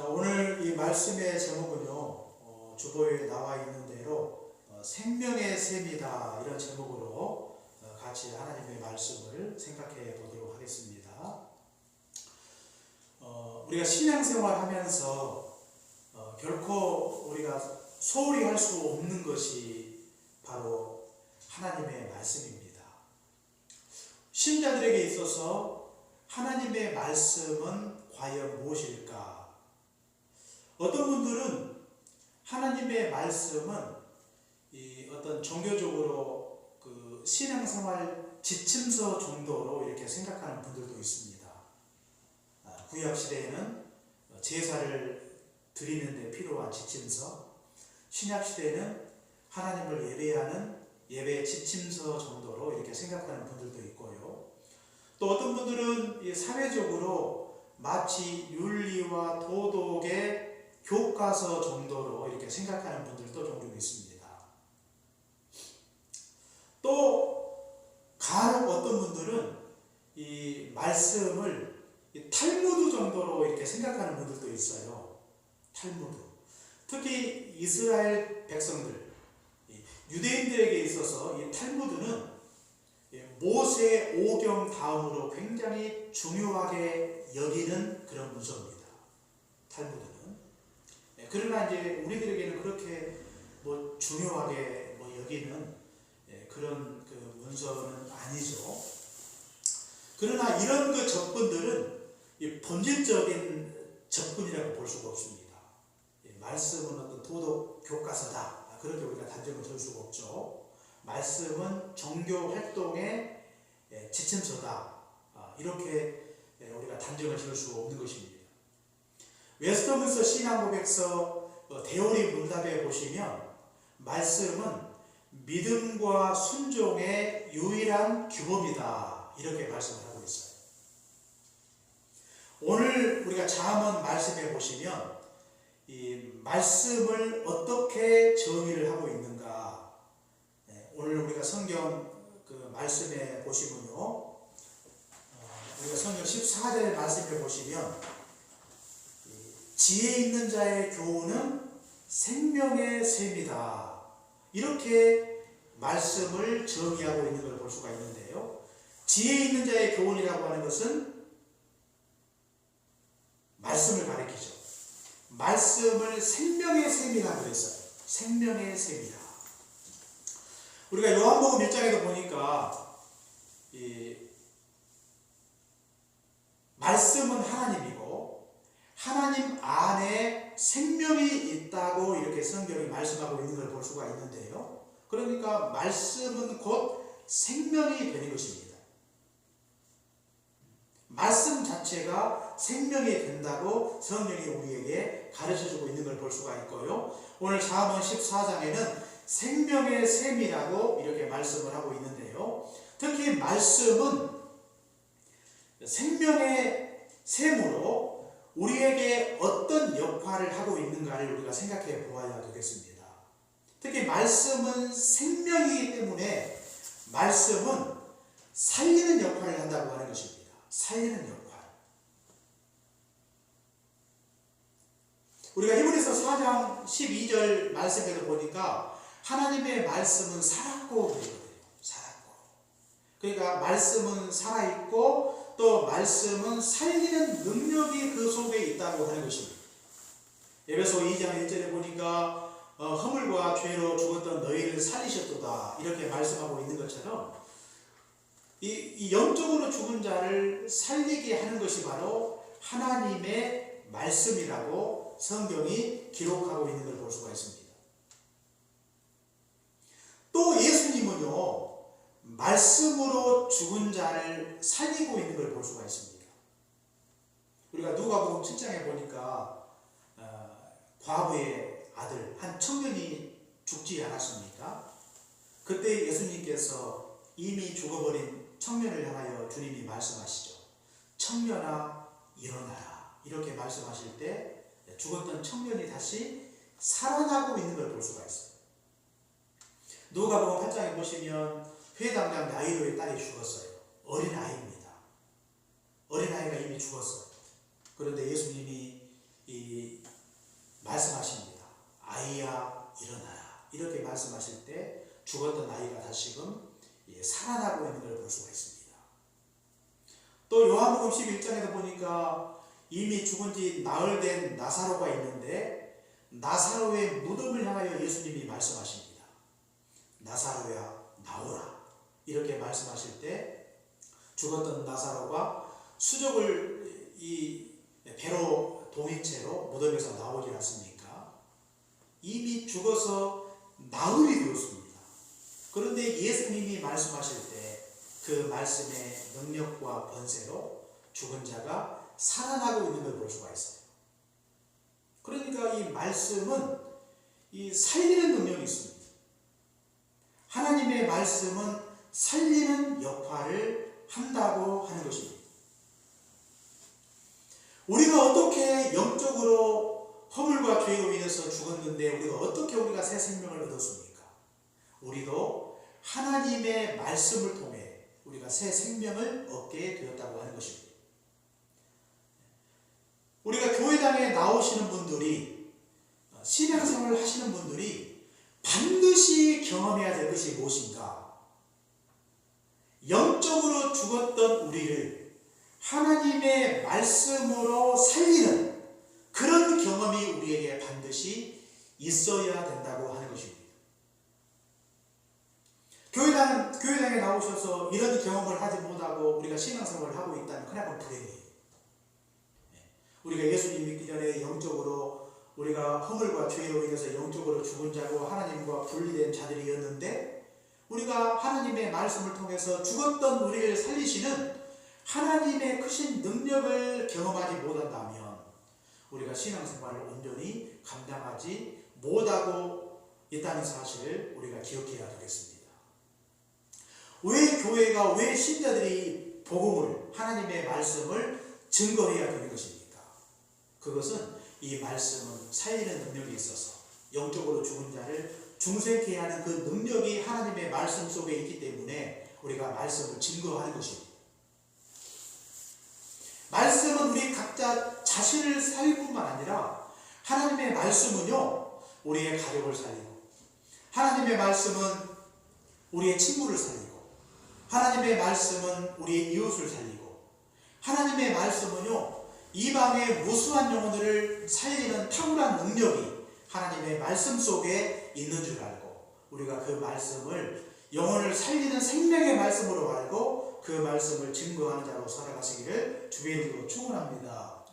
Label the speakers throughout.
Speaker 1: 자, 오늘 이 말씀의 제목은요, 주보에 나와 있는 대로 생명의 셈이다, 이런 제목으로 같이 하나님의 말씀을 생각해 보도록 하겠습니다. 우리가 신앙생활 하면서 결코 우리가 소홀히 할 수 없는 것이 바로 하나님의 말씀입니다. 신자들에게 있어서 하나님의 말씀은 과연 무엇일까? 어떤 분들은 하나님의 말씀은 어떤 종교적으로 그 신앙생활 지침서 정도로 이렇게 생각하는 분들도 있습니다. 구약 시대에는 제사를 드리는 데 필요한 지침서, 신약 시대에는 하나님을 예배하는 예배 지침서 정도로 이렇게 생각하는 분들도 있고요. 또 어떤 분들은 사회적으로 마치 윤리와 도덕의 교과서 정도로 이렇게 생각하는 분들도 종종 있습니다. 또 간혹 어떤 분들은 이 말씀을 탈무드 정도로 이렇게 생각하는 분들도 있어요. 탈무드. 특히 이스라엘 백성들, 유대인들에게 있어서 이 탈무드는 모세 오경 다음으로 굉장히 중요하게 여기는 그런 문서입니다. 탈무드는. 그러나 이제 우리들에게는 그렇게 중요하게 여기는 그런 그 문서는 아니죠. 그러나 이런 그 접근들은 본질적인 접근이라고 볼 수가 없습니다. 말씀은 어떤 도덕 교과서다, 그렇게 우리가 단정을 지을 수가 없죠. 말씀은 종교 활동의 지침서다, 이렇게 우리가 단정을 지을 수 없는 것입니다. 웨스터민스터 신앙고백서 대오리 문답에 보시면 말씀은 믿음과 순종의 유일한 규범이다, 이렇게 말씀을 하고 있어요. 오늘 우리가 잠언 말씀에 보시면 이 말씀을 어떻게 정의를 하고 있는가, 오늘 우리가 성경 그 말씀에 보시면요, 우리가 성경 14절 말씀에 보시면 지혜 있는 자의 교훈은 생명의 셈이다, 이렇게 말씀을 정의하고 있는 걸 볼 수가 있는데요. 지혜 있는 자의 교훈이라고 하는 것은 말씀을 가리키죠. 말씀을 생명의 셈이라고 그랬어요. 생명의 셈이다. 우리가 요한복음 1장에도 보니까 이 말씀은 하나님이고 하나님 안에 생명이 있다고 이렇게 성경이 말씀하고 있는 걸 볼 수가 있는데요. 그러니까 말씀은 곧 생명이 되는 것입니다. 말씀 자체가 생명이 된다고 성경이 우리에게 가르쳐주고 있는 걸 볼 수가 있고요. 오늘 잠언 14장에는 생명의 셈이라고 이렇게 말씀을 하고 있는데요. 특히 말씀은 생명의 셈으로 우리에게 어떤 역할을 하고 있는가를 우리가 생각해 보아야 되겠습니다. 특히 말씀은 생명이기 때문에 말씀은 살리는 역할을 한다고 하는 것입니다. 살리는 역할. 우리가 히브리서 4장 12절 말씀에도 보니까 하나님의 말씀은 살았고 그러거든요. 살았고. 그러니까 말씀은 살아있고 또 말씀은 살리는 능력이 그 속에 있다고 하는 것입니다. 에베소 2장 1절에 보니까 허물과 죄로 죽었던 너희를 살리셨도다, 이렇게 말씀하고 있는 것처럼 이 영적으로 죽은 자를 살리게 하는 것이 바로 하나님의 말씀이라고 성경이 기록하고 있는 걸 볼 수가 있습니다. 또 예수님은요, 말씀으로 죽은 자를 살리고 있는 걸 볼 수가 있습니다. 우리가 누가복음 7장에 보니까 과부의 아들 한 청년이 죽지 않았습니까? 그때 예수님께서 이미 죽어버린 청년을 향하여 주님이 말씀하시죠. 청년아 일어나라, 이렇게 말씀하실 때 죽었던 청년이 다시 살아나고 있는 걸 볼 수가 있어요. 누가복음 8장에 보시면 회당장 야이로의 딸이 죽었어요. 어린아이입니다. 어린아이가 이미 죽었어요. 그런데 예수님이 이 죽었던 아이가 다시금 살아나고 있는 걸 볼 수가 있습니다. 또 요한복음 11장에도 보니까 이미 죽은 지 나흘 된 나사로가 있는데 나사로의 무덤을 향하여 예수님이 말씀하십니다. 나사로야 나오라, 이렇게 말씀하실 때 죽었던 나사로가 수족을 이 배로 동인 채로 무덤에서 나오지 않습니까? 이미 죽어서 나흘이 되었습니다. 그런데 예수님이 말씀하실 때 그 말씀의 능력과 권세로 죽은 자가 살아나고 있는 걸 볼 수가 있어요. 그러니까 이 말씀은 이 살리는 능력이 있습니다. 하나님의 말씀은 살리는 역할을 한다고 하는 것입니다. 우리가 어떻게 영적으로 허물과 죄로 인해서 죽었는데 우리가 새 생명을 얻었습니까? 우리도 하나님의 말씀을 통해 우리가 새 생명을 얻게 되었다고 하는 것입니다. 우리가 교회당에 나오시는 분들이, 신앙생활을 하시는 분들이 반드시 경험해야 될 것이 무엇인가? 영적으로 죽었던 우리를 하나님의 말씀으로 살리는 그런 경험이 우리에게 반드시 있어야 된다고 하는 것입니다. 교회당에 나오셔서 이런 경험을 하지 못하고 우리가 신앙생활을 하고 있다면 그냥 불행해요. 우리가 예수님 믿기 전에 영적으로 우리가 허물과 죄로 인해서 영적으로 죽은 자고 하나님과 분리된 자들이었는데 우리가 하나님의 말씀을 통해서 죽었던 우리를 살리시는 하나님의 크신 능력을 경험하지 못한다면 우리가 신앙생활을 온전히 감당하지 못하고 있다는 사실을 우리가 기억해야 되겠습니다. 왜 교회가, 왜 신자들이 복음을, 하나님의 말씀을 증거해야 되는 것입니까? 그것은 이 말씀은 살리는 능력이 있어서 영적으로 죽은 자를 중생케 하는 그 능력이 하나님의 말씀 속에 있기 때문에 우리가 말씀을 증거하는 것입니다. 말씀은 우리 각자 자신을 살릴 뿐만 아니라 하나님의 말씀은요, 우리의 가족을 살리고, 하나님의 말씀은 우리의 친구를 살리고, 하나님의 말씀은 우리의 이웃을 살리고, 하나님의 말씀은요, 이방의 무수한 영혼들을 살리는 탁월한 능력이 하나님의 말씀 속에 있는 줄 알고, 우리가 그 말씀을 영혼을 살리는 생명의 말씀으로 알고 그 말씀을 증거하는 자로 살아가시기를 주의 이름으로 축원합니다.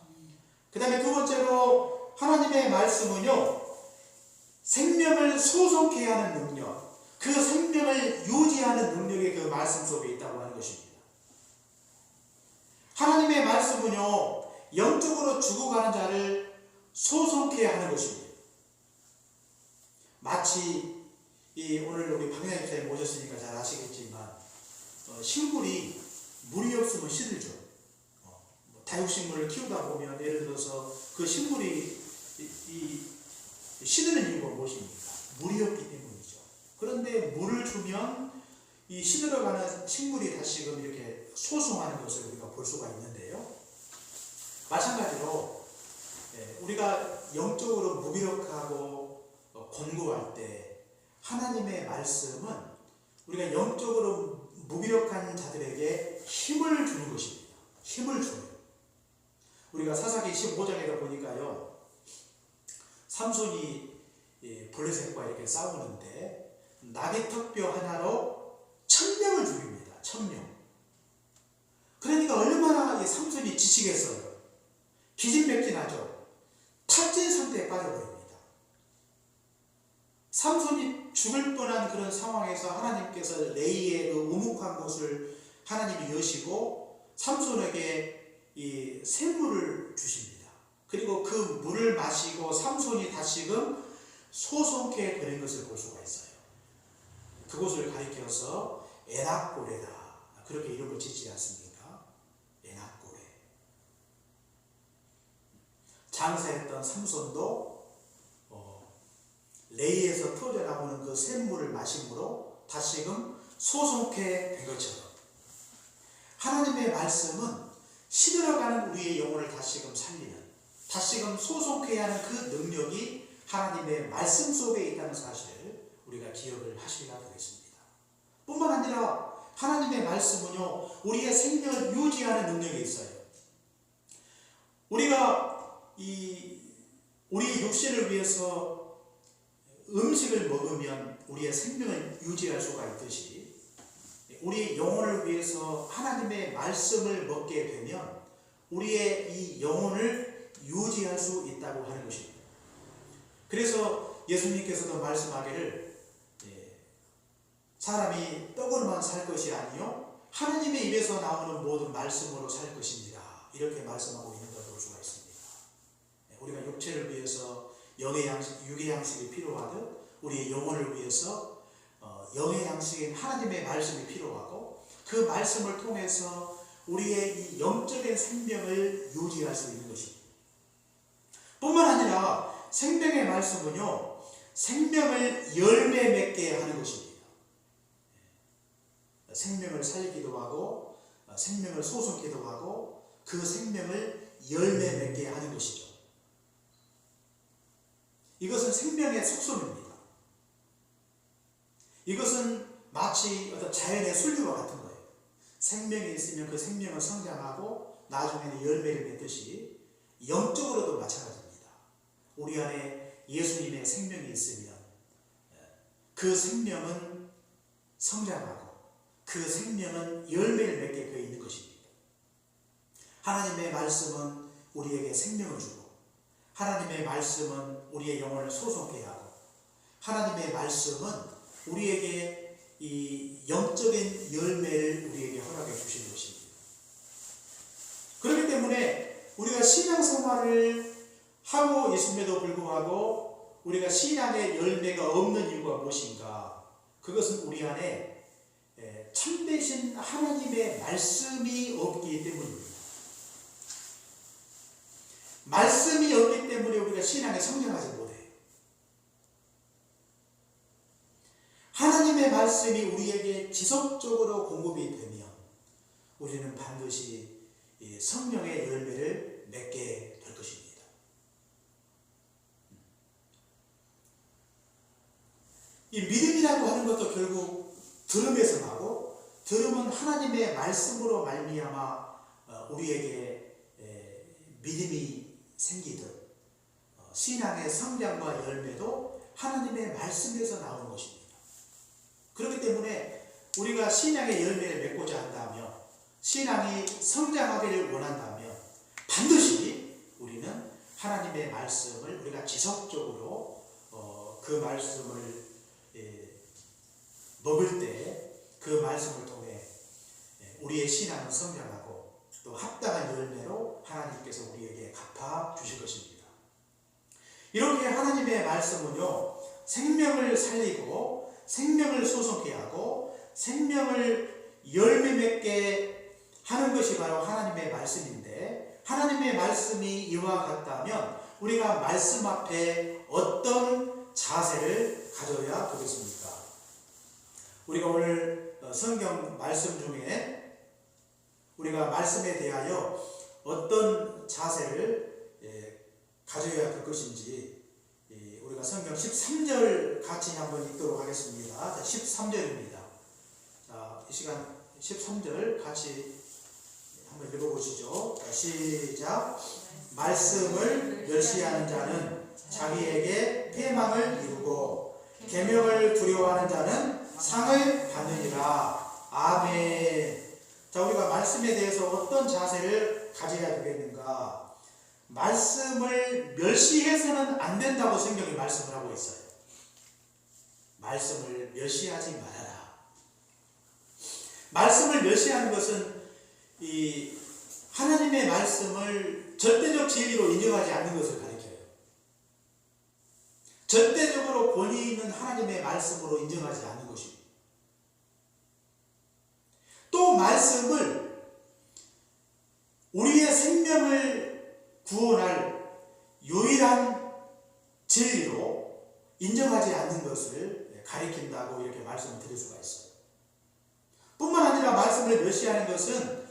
Speaker 1: 그 다음에 두 번째로 하나님의 말씀은요, 생명을 소속케 하는 능력, 그 생명을 유지하는 능력이 그 말씀 속에 있다고 하는 것입니다. 하나님의 말씀은요, 영적으로 죽어가는 자를 소속케 하는 것입니다. 마치 오늘 우리 박영희 목사님 모셨으니까 잘 아시겠지만 식물이 물이 없으면 시들죠. 다육식물을 키우다 보면 예를 들어서 그 식물이 시드는 이유가 무엇입니까? 물이 없기 때문이죠. 그런데 물을 주면 이 시들어가는 식물이 다시금 이렇게 소송하는 것을 우리가 볼 수가 있는데요. 마찬가지로 우리가 영적으로 무기력하고 곤고할 때 하나님의 말씀은 우리가 영적으로 무기력한 자들에게 힘을 주는 것입니다. 힘을 주는. 우리가 사사기 15장에도 보니까요, 삼손이 블레셋과 이렇게 싸우는데 나귀턱뼈 하나로 1000명을 죽입니다. 1000명. 그러니까 얼마나 이 삼손이 지치겠어요. 기진맥진하죠. 탈진 상태에 빠져버립니다. 삼손이 죽을 뻔한 그런 상황에서 하나님께서 레이의 그 우묵한 곳을 하나님이 여시고 삼손에게 이 샘물을 주십니다. 그리고 그 물을 마시고 삼손이 다시금 소송케 되는 것을 볼 수가 있어요. 그곳을 가리켜서 에낙고레다, 그렇게 이름을 짓지 않습니까? 에낙고레. 장사했던 삼손도 레이에서 터져나오는 그 샘물을 마심으로 다시금 소송케 된 것처럼 하나님의 말씀은 시들어가는 우리의 영혼을 다시금 살리는, 다시금 소송케 하는 그 능력이 하나님의 말씀 속에 있다는 사실을 우리가 기억을 하셔야 되겠습니다. 뿐만 아니라 하나님의 말씀은요, 우리의 생명을 유지하는 능력이 있어요. 우리가 우리 육신을 위해서 음식을 먹으면 우리의 생명을 유지할 수가 있듯이 우리 영혼을 위해서 하나님의 말씀을 먹게 되면 우리의 이 영혼을 유지할 수 있다고 하는 것입니다. 그래서 예수님께서도 말씀하기를 사람이 떡으로만 살 것이 아니요 하나님의 입에서 나오는 모든 말씀으로 살 것입니다. 이렇게 말씀하고 있는 걸 볼 수가 있습니다. 우리가 육체를 위해서 영의 양식, 육의 양식이 필요하듯 우리의 영혼을 위해서 영의 양식인 하나님의 말씀이 필요하고 그 말씀을 통해서 우리의 이 영적인 생명을 유지할 수 있는 것입니다. 뿐만 아니라 생명의 말씀은요, 생명을 열매 맺게 하는 것입니다. 생명을 살리기도 하고 생명을 솟음기도 하고 그 생명을 열매 맺게 하는 것이죠. 이것은 생명의 속성입니다. 이것은 마치 어떤 자연의 순리와 같은 거예요. 생명이 있으면 그 생명은 성장하고 나중에는 열매를 맺듯이 영적으로도 마찬가지입니다. 우리 안에 예수님의 생명이 있으면 그 생명은 성장하고 그 생명은 열매를 맺게 되어 있는 것입니다. 하나님의 말씀은 우리에게 생명을 주고 하나님의 말씀은 우리의 영혼을 솟게 하고 하나님의 말씀은 우리에게 이 영적인 열매를 우리에게 허락해 주시는 것입니다. 그렇기 때문에 우리가 신앙생활을 하고 있음에도 불구하고 우리가 신앙의 열매가 없는 이유가 무엇인가? 그것은 우리 안에 참되신 하나님의 말씀이 없기 때문입니다. 말씀이 없기 때문에 우리가 신앙에 성장하지 못해요. 하나님의 말씀이 우리에게 지속적으로 공급이 되면 우리는 반드시 성령의 열매를 맺게 될 것입니다. 이 믿음이라고 하는 것도 결국 들음에서 나고 들음은 하나님의 말씀으로 말미암아 우리에게 믿음이 생기듯 신앙의 성장과 열매도 하나님의 말씀에서 나오는 것입니다. 그렇기 때문에 우리가 신앙의 열매를 맺고자 한다면 신앙이 성장하기를 원한다면 반드시 우리는 하나님의 말씀을 우리가 지속적으로 그 말씀을 먹을 때 그 말씀을 통해 우리의 신앙은 성장하고 또 합당한 열매로 하나님께서 우리에게 갚아 주실 것입니다. 이렇게 하나님의 말씀은요, 생명을 살리고 생명을 솟게 하고 생명을 열매 맺게 하는 것이 바로 하나님의 말씀인데 하나님의 말씀이 이와 같다면 우리가 말씀 앞에 어떤 자세를 가져야 되겠습니까? 우리가 오늘 성경 말씀 중에 우리가 말씀에 대하여 어떤 자세를 가져야 될 것인지 우리가 성경 13절 같이 한번 읽도록 하겠습니다. 13절입니다. 이 시간 13절 같이 한번 읽어보시죠. 시작. 말씀을 멸시하는 자는 자기에게 패망을 이루고 계명을 두려워하는 자는 상을 받느니라. 아멘. 자, 우리가 말씀에 대해서 어떤 자세를 가져야 되겠는가? 말씀을 멸시해서는 안 된다고 성경이 말씀을 하고 있어요. 말씀을 멸시하지 말아라. 말씀을 멸시하는 것은 이 하나님의 말씀을 절대적 진리로 인정하지 않는 것을 가리켜요. 절대적으로 권위 있는 하나님의 말씀으로 인정하지 않는 것입니다. 또 말씀을 우리의 생명을 구원할 유일한 진리로 인정하지 않는 것을 가리킨다고 이렇게 말씀을 드릴 수가 있어요. 뿐만 아니라 말씀을 멸시하는 것은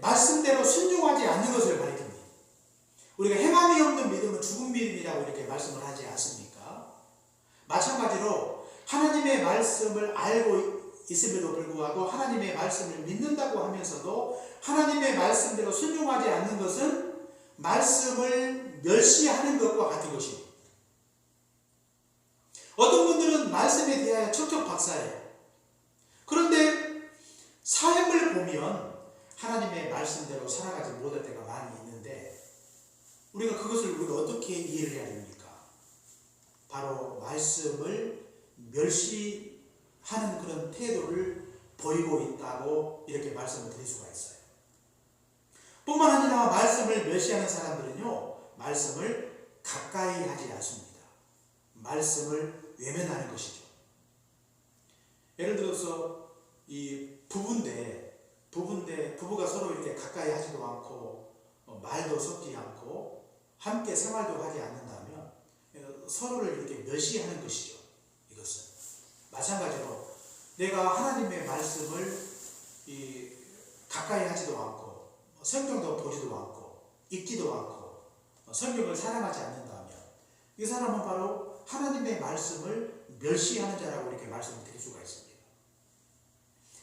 Speaker 1: 말씀대로 순종하지 않는 것을 가리킵니다. 우리가 행함이 없는 믿음은 죽은 믿음이라고 이렇게 말씀을 하지 않습니까? 마찬가지로 하나님의 말씀을 알고 있음에도 불구하고 하나님의 말씀을 믿는다고 하면서도 하나님의 말씀대로 순종하지 않는 것은 말씀을 멸시하는 것과 같은 것입니다. 어떤 분들은 말씀에 대하여 척척 박사예요. 그런데 삶을 보면 하나님의 말씀대로 살아가지 못할 때가 많이 있는데 그것을 우리가 어떻게 이해를 해야 됩니까? 바로 말씀을 멸시하는 그런 태도를 보이고 있다고 이렇게 말씀을 드릴 수가 있어요. 뿐만 아니라 말씀을 멸시하는 사람들은요, 말씀을 가까이 하지 않습니다. 말씀을 외면하는 것이죠. 예를 들어서 이 부부가 서로 이렇게 가까이 하지도 않고 말도 섞지 않고 함께 생활도 하지 않는다면 서로를 이렇게 멸시하는 것이죠. 이것은 마찬가지로 내가 하나님의 말씀을 가까이 하지도 않고 성경도 보지도 않고 읽지도 않고 성경을 사랑하지 않는다면 이 사람은 바로 하나님의 말씀을 멸시하는 자라고 이렇게 말씀을 드릴 수가 있습니다.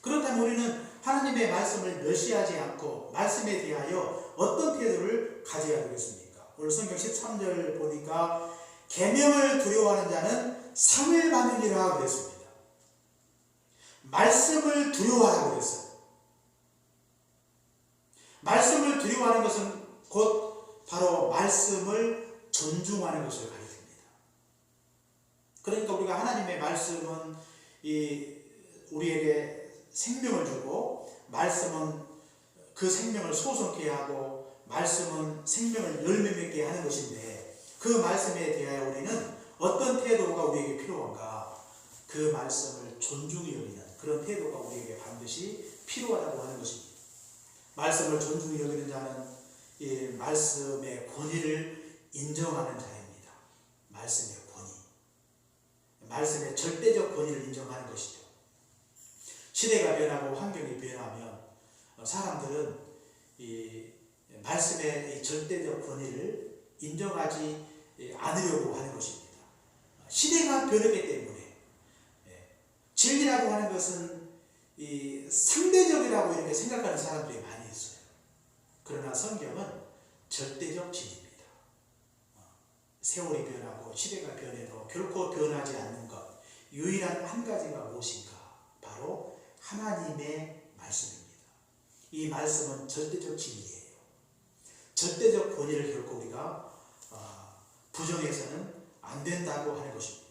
Speaker 1: 그렇다면 우리는 하나님의 말씀을 멸시하지 않고 말씀에 대하여 어떤 태도를 가져야 되겠습니까? 오늘 성경 13절 보니까 계명을 두려워하는 자는 상을 받으리라 그랬습니다. 말씀을 두려워하라고 그랬어요. 말씀을 두려워하는 것은 곧 바로 말씀을 존중하는 것을 가리킵니다. 그러니까 우리가 하나님의 말씀은 우리에게 생명을 주고 말씀은 그 생명을 소성케 하고 말씀은 생명을 열매 맺게 하는 것인데 그 말씀에 대하여 우리는 어떤 태도가 우리에게 필요한가? 그 말씀을 존중히 여기는 그런 태도가 우리에게 반드시 필요하다고 하는 것입니다. 말씀을 존중히 여기는 자는 이 말씀의 권위를 인정하는 자입니다. 말씀의 권위, 말씀의 절대적 권위를 인정하는 것이죠. 시대가 변하고 환경이 변하면 사람들은 이 말씀의 이 절대적 권위를 인정하지 않으려고 하는 것입니다. 시대가 변했기 때문에 진리라고 하는 것은 이 상대적이라고 이렇게 생각하는 사람들이 많이 있어요. 그러나 성경은 절대적 진리입니다. 세월이 변하고 시대가 변해도 결코 변하지 않는 것, 유일한 한 가지가 무엇인가? 바로 하나님의 말씀입니다. 이 말씀은 절대적 진리예요. 절대적 권위를 결코 우리가 부정해서는 안 된다고 하는 것입니다.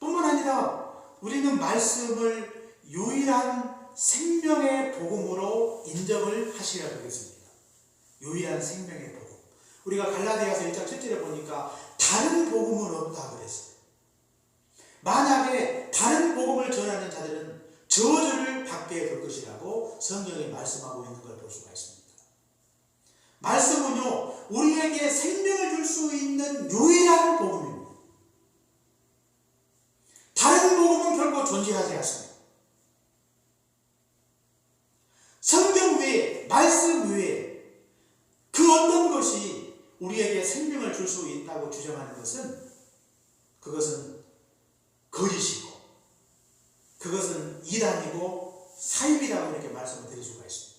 Speaker 1: 뿐만 아니라 우리는 말씀을 유일한 생명의 복음으로 인정을 하셔야 되겠습니다. 유일한 생명의 복음. 우리가 갈라디아서 1장 7절에 보니까 다른 복음은 없다 그랬어요. 만약에 다른 복음을 전하는 자들은 저주를 받게 될 것이라고 성경이 말씀하고 있는 걸 볼 수가 있습니다. 말씀은요, 우리에게 생명을 줄 수 있는 유일한 복음입니다. 다른 복음은 결코 존재하지 않습니다. 성경 외에, 말씀 외에 그 어떤 것이 우리에게 생명을 줄 수 있다고 주장하는 것은 그것은 거짓이고 그것은 이단이고 사입이라고 이렇게 말씀을 드릴 수가 있습니다.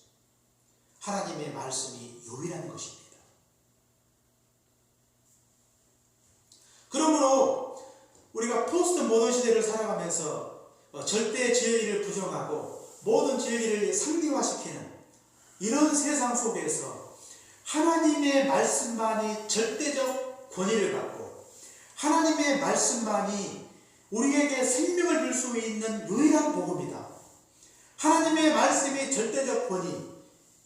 Speaker 1: 하나님의 말씀이 유일한 것입니다. 그러므로 우리가 포스트 모던 시대를 살아가면서 절대 진리를 부정하고 모든 진리를 상대화시키는 이런 세상 속에서 하나님의 말씀만이 절대적 권위를 갖고 하나님의 말씀만이 우리에게 생명을 줄 수 있는 유일한 복음이다. 하나님의 말씀이 절대적 권위,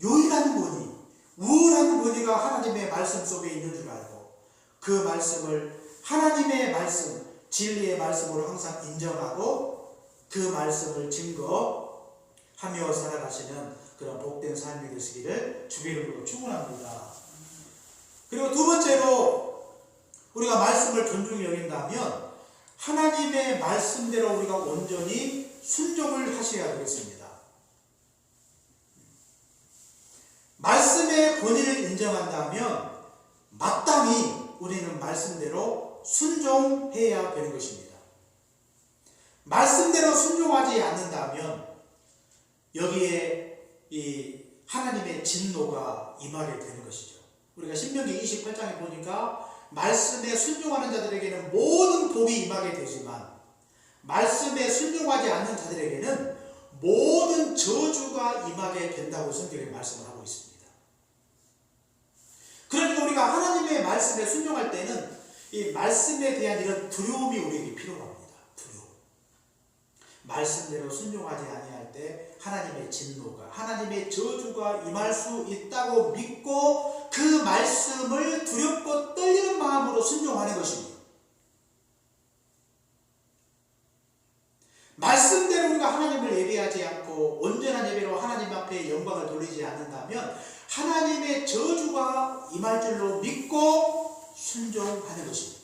Speaker 1: 유일한 권위, 우월한 권위가 하나님의 말씀 속에 있는 줄 알고 그 말씀을 하나님의 말씀, 진리의 말씀으로 항상 인정하고 그 말씀을 증거하며 살아가시는 그런 복된 삶이 되시기를 주의 이름으로 축원합니다. 그리고 두 번째로 우리가 말씀을 존중히 여긴다면 하나님의 말씀대로 우리가 온전히 순종을 하셔야 되겠습니다. 말씀의 권위를 인정한다면 마땅히 우리는 말씀대로 순종해야 되는 것입니다. 말씀대로 순종하지 않는다면 여기에 이 하나님의 진노가 임하게 되는 것이죠. 우리가 신명기 28장에 보니까 말씀에 순종하는 자들에게는 모든 복이 임하게 되지만 말씀에 순종하지 않는 자들에게는 모든 저주가 임하게 된다고 성경에 말씀을 하고 있습니다. 그러니까 우리가 하나님의 말씀에 순종할 때는 이 말씀에 대한 이런 두려움이 우리에게 필요합니다. 두려움. 말씀대로 순종하지 아니할 때 하나님의 진노가, 하나님의 저주가 임할 수 있다고 믿고 그 말씀을 두렵고 떨리는 마음으로 순종하는 것입니다. 말씀대로 우리가 하나님을 예배하지 않고 온전한 예배로 하나님 앞에 영광을 돌리지 않는다면 하나님의 저주가 임할 줄로 믿고 순종하는 것입니다.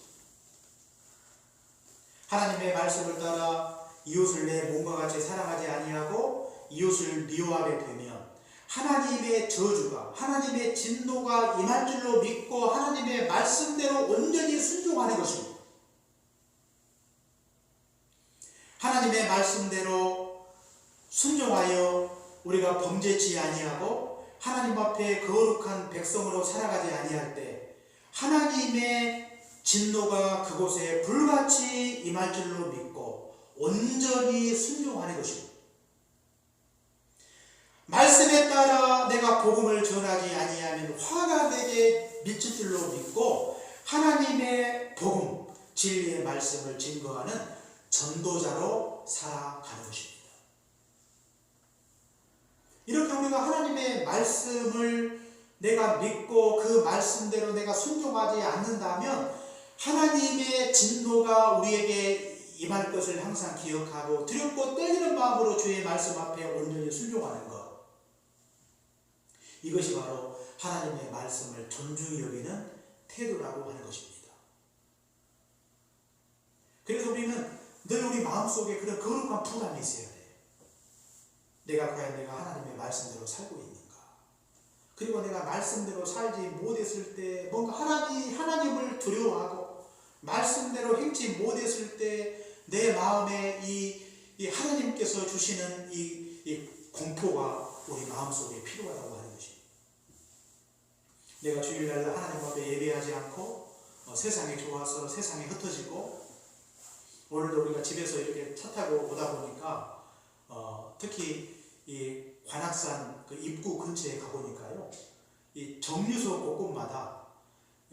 Speaker 1: 하나님의 말씀을 따라 이웃을 내 몸과 같이 사랑하지 아니하고 이웃을 미워하게 되면 하나님의 저주가, 하나님의 진노가 임할 줄로 믿고 하나님의 말씀대로 온전히 순종하는 것입니다. 하나님의 말씀대로 순종하여 우리가 범죄치 아니하고 하나님 앞에 거룩한 백성으로 살아가지 아니할 때 하나님의 진노가 그곳에 불같이 임할 줄로 믿고 온전히 순종하는 것입니다. 말씀에 따라 내가 복음을 전하지 아니하면 화가 내게 미칠 줄로 믿고 하나님의 복음, 진리의 말씀을 증거하는 전도자로 살아가는 것입니다. 이렇게 우리가 하나님의 말씀을 내가 믿고 그 말씀대로 내가 순종하지 않는다면 하나님의 진노가 우리에게 임할 것을 항상 기억하고 두렵고 떨리는 마음으로 주의 말씀 앞에 온전히 순종하는 것, 이것이 바로 하나님의 말씀을 존중히 여기는 태도라고 하는 것입니다. 그래서 우리는 늘 우리 마음속에 그런 거룩한 부담이 있어야 돼요. 내가 과연 내가 하나님의 말씀대로 살고 있는가? 그리고 내가 말씀대로 살지 못했을 때 뭔가 하나님을 두려워하고 말씀대로 행치 못했을 때 내 마음에 이 하나님께서 주시는 이 공포가 우리 마음속에 필요하다고 하는 것입니다. 내가 주일날 하나님 앞에 예배하지 않고 세상이 좋아서 세상이 흩어지고 오늘도 우리가 집에서 이렇게 차 타고 오다 보니까 특히 이 관악산 그 입구 근처에 가보니까요, 이 정류소 곳곳마다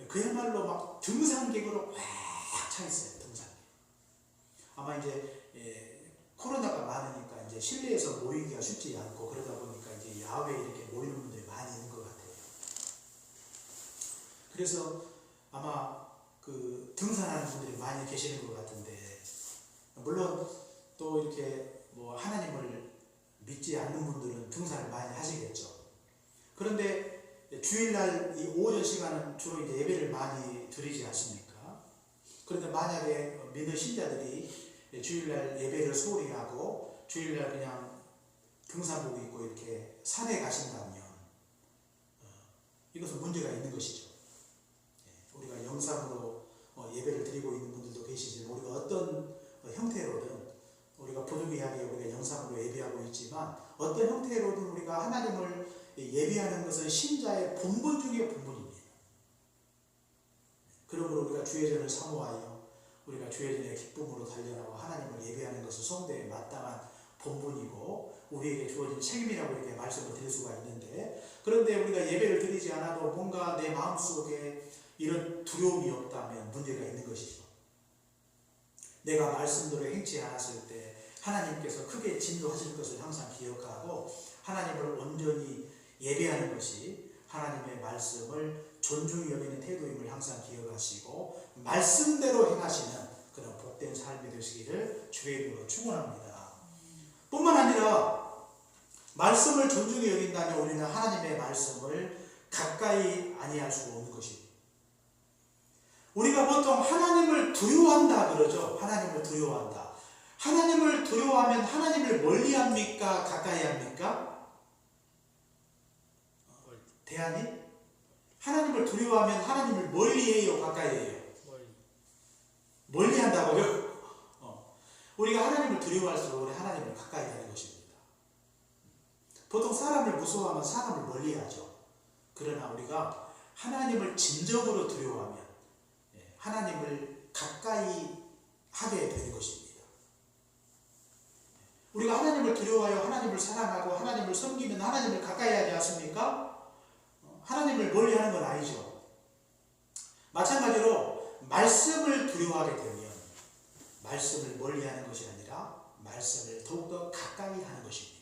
Speaker 1: 그야말로 막 등산객으로 꽉 차 있어요. 등산객. 아마 이제 코로나가 많으니까 이제 실내에서 모이기가 쉽지 않고 그러다 보니까 이제 야외에 이렇게 모이는 분들이 많이 있는 것 같아요. 그래서 아마 그 등산하는 분들이 많이 계시는 것 같은데, 물론 또 이렇게 뭐 하나님을 믿지 않는 분들은 등산을 많이 하시겠죠. 그런데 주일날 이 오전 시간은 주로 이제 예배를 많이 드리지 않습니까? 그런데 만약에 믿는 신자들이 주일날 예배를 소홀히 하고 주일날 그냥 등산복 입고 이렇게 산에 가신다면 이것은 문제가 있는 것이죠. 우리가 영상으로 예배를 드리고 있는 분들도 계시지만 우리가 어떤 형태로든 우리가 부득이하게 우리가 영상으로 예배하고 있지만 어떤 형태로든 우리가 하나님을 예배하는 것은 신자의 본분 중의 본분입니다. 그러므로 우리가 주의전을 사모하여 우리가 주의전의 기쁨으로 달려나와 하나님을 예배하는 것은 성도의 마땅한 본분이고 우리에게 주어진 책임이라고 이렇게 말씀을 드릴 수가 있는데, 그런데 우리가 예배를 드리지 않아도 뭔가 내 마음속에 이런 두려움이 없다면 문제가 있는 것이죠. 내가 말씀대로 행치 않았을 때 하나님께서 크게 진노하실 것을 항상 기억하고 하나님을 온전히 예배하는 것이 하나님의 말씀을 존중히 여기는 태도임을 항상 기억하시고 말씀대로 행하시는 그런 복된 삶이 되시기를 주의 이름으로 축원합니다. 뿐만 아니라 말씀을 존중히 여긴다면 우리는 하나님의 말씀을 가까이 아니할 수가 없는 것입니다. 우리가 보통 하나님을 두려워한다 그러죠. 하나님을 두려워한다. 하나님을 두려워하면 하나님을 멀리합니까? 가까이합니까? 대안이? 하나님을 하나님을 두려워하면 하나님을 멀리해요, 가까이해요?
Speaker 2: 멀리.
Speaker 1: 멀리한다고요? 우리가 하나님을 두려워할수록 우리 하나님을 가까이 하는 것입니다. 보통 사람을 무서워하면 사람을 멀리하죠. 그러나 우리가 하나님을 진정으로 두려워하면 하나님을 가까이 하게 되는 것입니다. 우리가 하나님을 두려워하여 하나님을 사랑하고 하나님을 섬기면 하나님을 가까이 하지 않습니까? 하나님을 멀리하는 건 아니죠. 마찬가지로 말씀을 두려워하게 되면 말씀을 멀리하는 것이 아니라 말씀을 더욱더 가까이 하는 것입니다.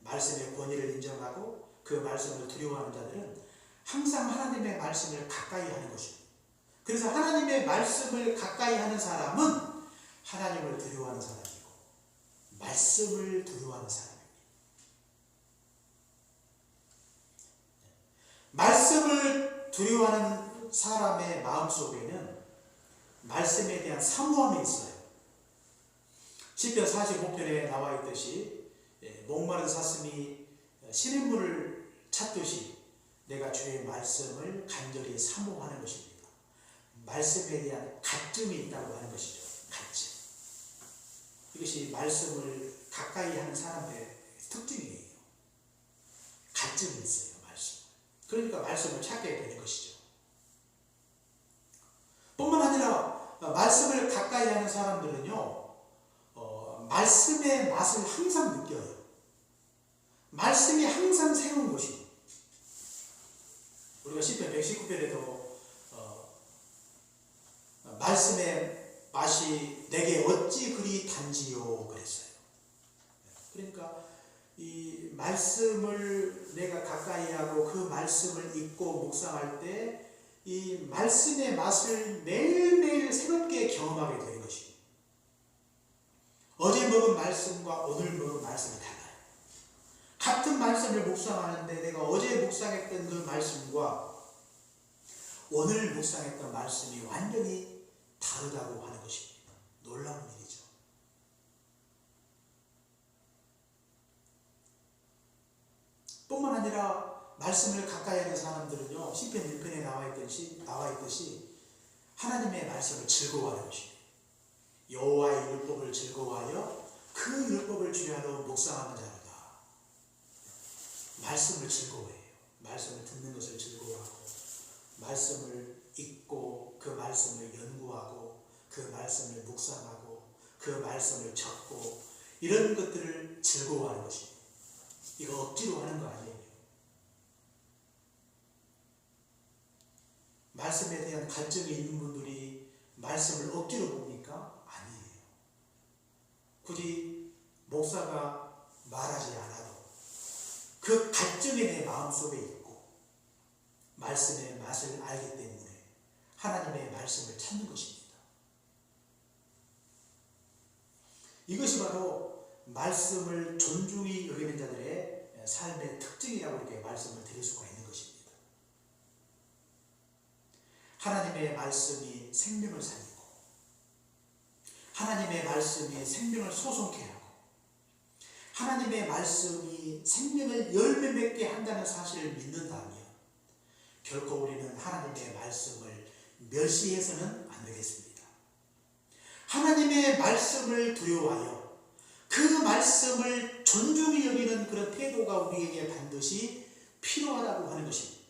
Speaker 1: 말씀의 권위를 인정하고 그 말씀을 두려워하는 자들은 항상 하나님의 말씀을 가까이 하는 것입니다. 그래서 하나님의 말씀을 가까이 하는 사람은 하나님을 두려워하는 사람이고 말씀을 두려워하는 사람입니다. 말씀을 두려워하는 사람의 마음속에는 말씀에 대한 사모함이 있어요. 시편 45편에 나와 있듯이 목마른 사슴이 시냇물을 찾듯이 내가 주의 말씀을 간절히 사모하는 것입니다. 말씀에 대한 갈증이 있다고 하는 것이죠. 갈증. 이것이 말씀을 가까이 하는 사람들의 특징이에요. 갈증이 있어요. 말씀. 그러니까 말씀을 찾게 되는 것이죠. 뿐만 아니라 말씀을 가까이 하는 사람들은요, 말씀의 맛을 항상 느껴요. 말씀이 항상 새로운 것이고, 우리가 시편 119편에도 말씀의 맛이 내게 어찌 그리 단지요 그랬어요. 그러니까 이 말씀을 내가 가까이 하고 그 말씀을 읽고 묵상할 때 이 말씀의 맛을 매일매일 새롭게 경험하게 되는 것입니다. 어제 먹은 말씀과 오늘 먹은 말씀이 달라요. 같은 말씀을 묵상하는데 내가 어제 묵상했던 그 말씀과 오늘 묵상했던 말씀이 완전히 다르다고 하는 것입니다. 놀라운 일이죠. 뿐만 아니라 말씀을 가까이 하는 사람들은요, 시편 1편에 나와 있듯이 하나님의 말씀을 즐거워하는 것입니다. 여호와의 율법을 즐거워하여 그 율법을 주야로 묵상하는 자로다. 말씀을 즐거워해요. 말씀을 듣는 것을 즐거워하고 말씀을 읽고 그 말씀을 연구하고 그 말씀을 묵상하고 그 말씀을 적고 이런 것들을 즐거워하는 것입니다. 이거 억지로 하는 거 아니에요. 말씀에 대한 갈증이 있는 분들이 말씀을 억지로 봅니까? 아니에요. 굳이 목사가 말하지 않아도 그 갈증이 내 마음속에 있고 말씀의 맛을 알기 때문에 하나님의 말씀을 찾는 것입니다. 이것이 바로 말씀을 존중히 여기는 자들의 삶의 특징이라고 이렇게 말씀을 드릴 수가 있는 것입니다. 하나님의 말씀이 생명을 살리고 하나님의 말씀이 생명을 소송케 하고 하나님의 말씀이 생명을 열매 맺게 한다는 사실을 믿는다면 결코 우리는 하나님의 말씀을 멸시해서는 안 되겠습니다. 하나님의 말씀을 두려워하여 그 말씀을 존중히 여기는 그런 태도가 우리에게 반드시 필요하다고 하는 것입니다.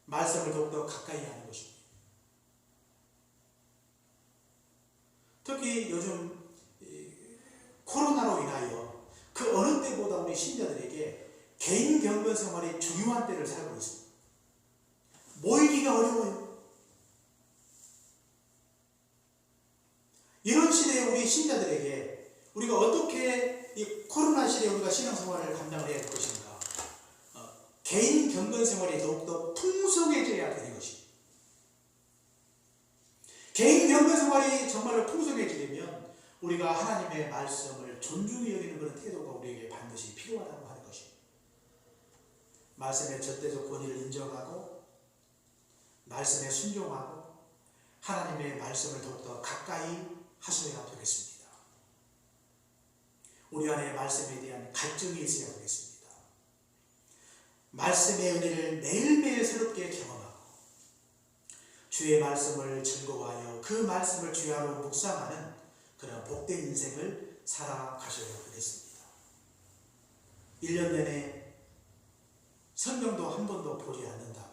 Speaker 1: 말씀을 더욱더 가까이 하는 것입니다. 특히 요즘 코로나로 인하여 그 어느 때보다 우리 신자들에게 개인 경건 생활이 중요한 때를 살고 있습니다. 모이기가 어려워요. 이런 시대에 우리 신자들에게 우리가 어떻게 이 코로나 시대에 우리가 신앙생활을 감당을 해야 할 것인가? 개인 경건 생활이 더욱더 풍성해져야 되는 것입니다. 개인 경건 생활이 정말로 풍성해지려면 우리가 하나님의 말씀을 존중히 여기는 그런 태도가 우리에게 반드시 필요하다고 하는 것입니다. 말씀의 절대적 권위를 인정하고 말씀에 순종하고 하나님의 말씀을 더욱더 가까이 하셔야 되겠습니다. 우리 안에 말씀에 대한 갈증이 있어야 되겠습니다. 말씀의 은혜를 매일매일 새롭게 경험하고 주의 말씀을 즐거워하여 그 말씀을 주야로 묵상하는 그런 복된 인생을 살아가셔야 되겠습니다. 1년 내내 성경도 한 번도 보지 않는다며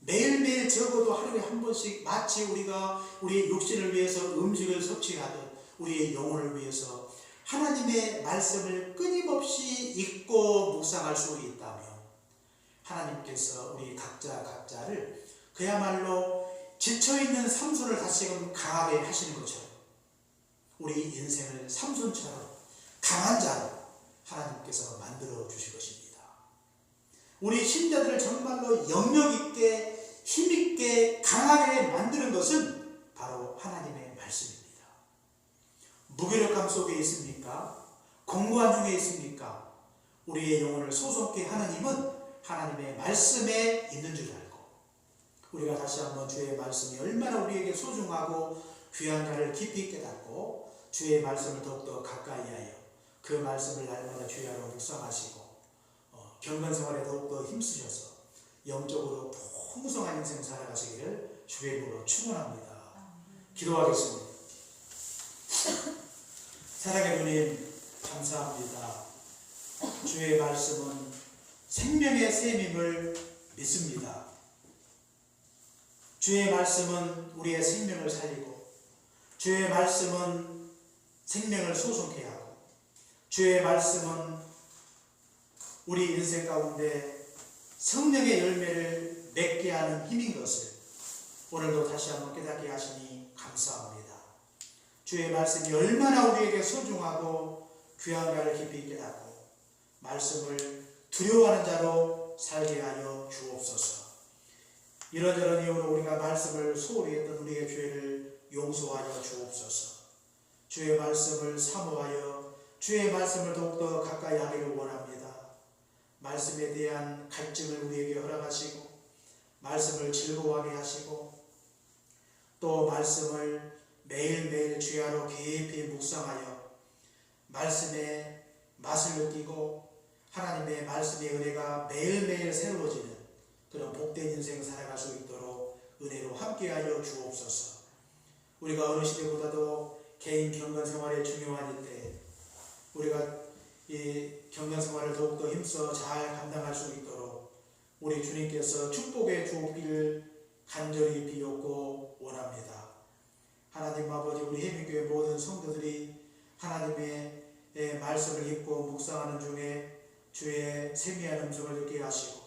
Speaker 1: 매일매일 적어도 하루에 한 번씩 마치 우리가 우리의 육신을 위해서 음식을 섭취하듯 우리의 영혼을 위해서 하나님의 말씀을 끊임없이 읽고 묵상할 수 있다며 하나님께서 우리 각자를 그야말로 지쳐있는 삼손을 다시금 강하게 하시는 것처럼 우리 인생을 삼손처럼 강한 자로 하나님께서 만들어 주실 것입니다. 우리 신자들을 정말로 영역있게 힘있게 강하게 만드는 것은 바로 하나님의 말씀입니다. 무기력감 속에 있습니까? 공고한 중에 있습니까? 우리의 영혼을 소송케 하나님은 하나님의 말씀에 있는 줄 알고 우리가 다시 한번 주의 말씀이 얼마나 우리에게 소중하고 귀한 자를 깊이 깨닫고 주의 말씀을 더욱더 가까이 하여 그 말씀을 날마다 주야로 묵상하시고 경건생활에 더욱더 힘쓰셔서 영적으로 풍성한 인생 살아가시기를 주의 이름으로 축원합니다. 기도하겠습니다. 사랑의 주님 감사합니다. 주의 말씀은 생명의 샘임을 믿습니다. 주의 말씀은 우리의 생명을 살리고 주의 말씀은 생명을 소송케 하고 주의 말씀은 우리 인생 가운데 성령의 열매를 맺게 하는 힘인 것을 오늘도 다시 한번 깨닫게 하시니 감사합니다. 주의 말씀이 얼마나 우리에게 소중하고 귀한가를 깊이 깨닫고 말씀을 두려워하는 자로 살게 하여 주옵소서. 이런저런 이유로 우리가 말씀을 소홀히 했던 우리의 죄를 용서하여 주옵소서. 주의 말씀을 사모하여 주의 말씀을 더욱더 가까이 하기를 원합니다. 말씀에 대한 갈증을 우리에게 허락하시고 말씀을 즐거워하게 하시고 또 말씀을 매일매일 주야로 깊이 묵상하여 말씀의 맛을 느끼고 하나님의 말씀의 은혜가 매일매일 새로워지는 그런 복된 인생 살아갈 수 있도록 은혜로 함께하여 주옵소서. 우리가 어느 시대보다도 개인 경건생활에 중요한 이때 우리가 이 경건생활을 더욱더 힘써 잘 감당할 수 있도록 우리 주님께서 축복의 주옵기를 간절히 비옵고 원합니다. 하나님 아버지 우리 해민교회 모든 성도들이 하나님의 말씀을 읽고 묵상하는 중에 주의 세미한 음성을 듣게 하시고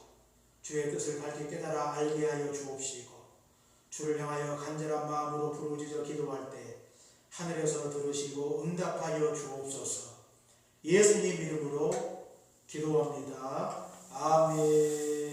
Speaker 1: 주의 뜻을 밝게 깨달아 알게 하여 주옵시고 주를 향하여 간절한 마음으로 부르짖어 기도할 때 하늘에서 들으시고 응답하여 주옵소서. 예수님 이름으로 기도합니다. 아멘.